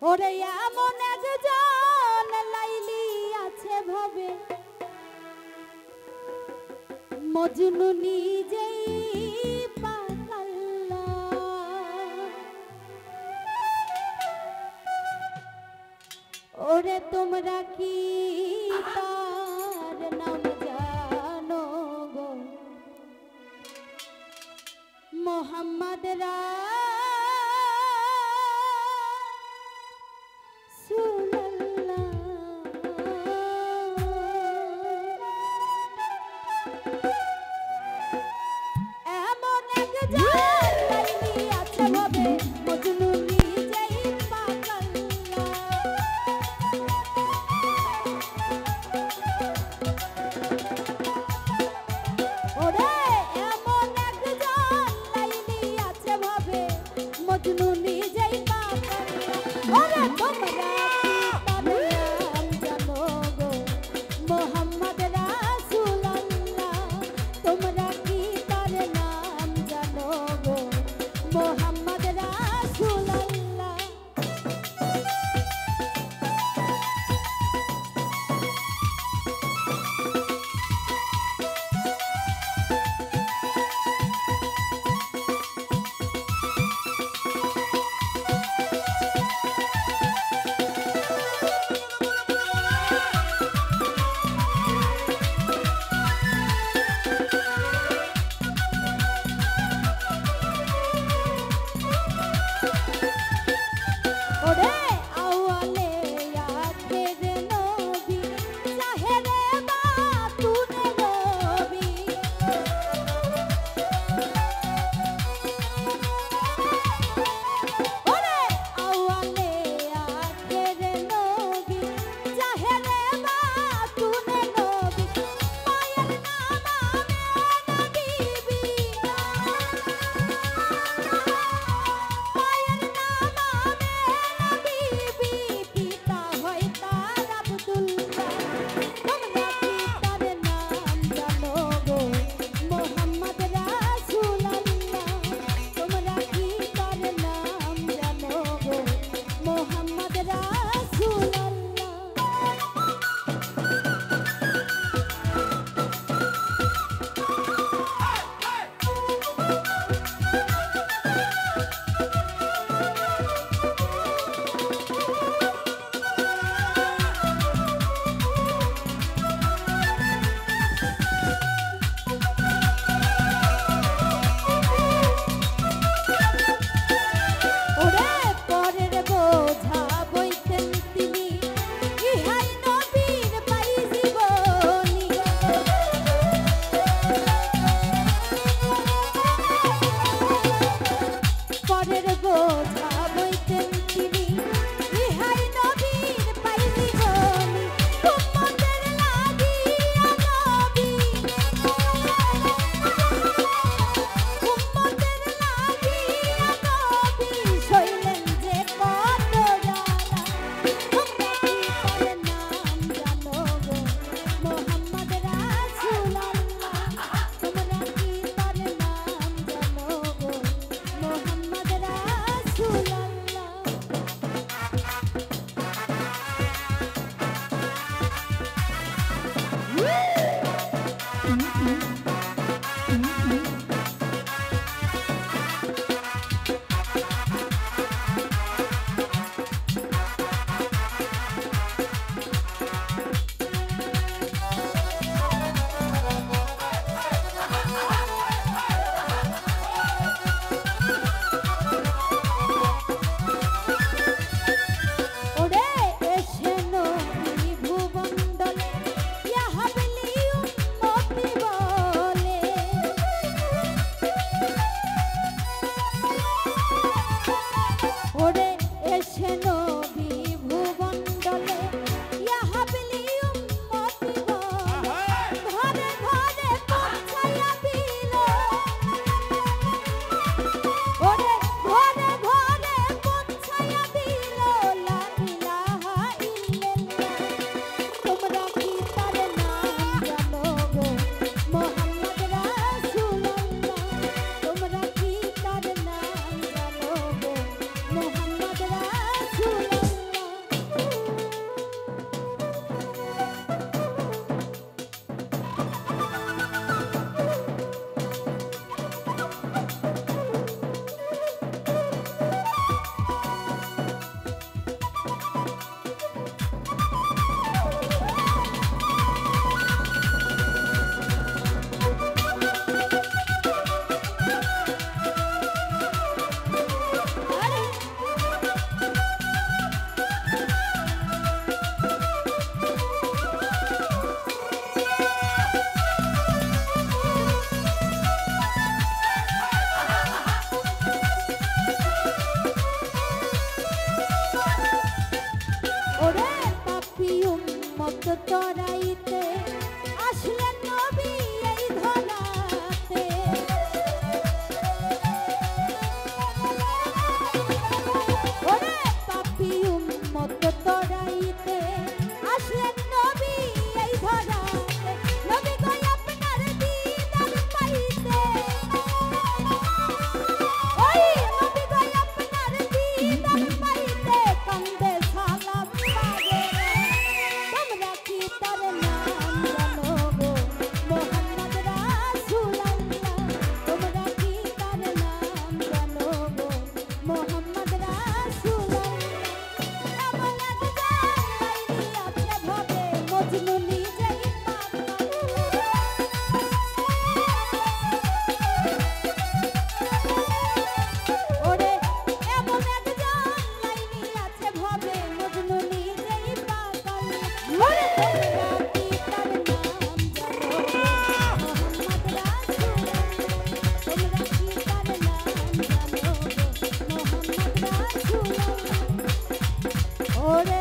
ওরে এমন একজন লাইলি আছে ভবে মজনু নিজেই পাগলা। ওরে তোমরা কি তার নাম জানো গো? মোহাম্মদ রাসূলুল্লাহ। এমন একজন লাইলি আছে ভবে মজনু নিজেই পাগলা। ওরে এমন একজন লাইলি আছে ভবে মজনু নিজেই পাগলা। ওরে তোমরা কি তার নাম জানো গো? মোহাম্মদ রাসূলুল্লাহ। তোমরা কি তার নাম জানো গো? মোহাম্মদ রাসূলুল্লাহ। তরাইতে আসলেন নবী এই ধরাতে। ওরে পাপী উম্মত তরাইতে আসলেন নবী এই ধরাতে। নবী গো আপনার দিদার পাইতে, ওই নবী গো আপনার দিদার পাইতে কান্দে সালাম পাগে। তোমরা কি তার নাম জানো গো মোহাম্মদ রাসূলুল্লাহ? তোমরা কি তার নাম জানো গো মোহাম্মদ রাসূলুল্লাহ? এমন এক জান লাইলি আছে ভাবে মজনু নিজেই পাগল। ওরে এমন এক জান লাইলি আছে ভাবে মজনু নিজেই পাগল। ওরে তোমরা কি তার নাম জানো গো মোহাম্মদ রাসূলুল্লাহ? তোমরা কি তার নাম জানো গো মোহাম্মদ রাসূলুল্লাহ? ওরে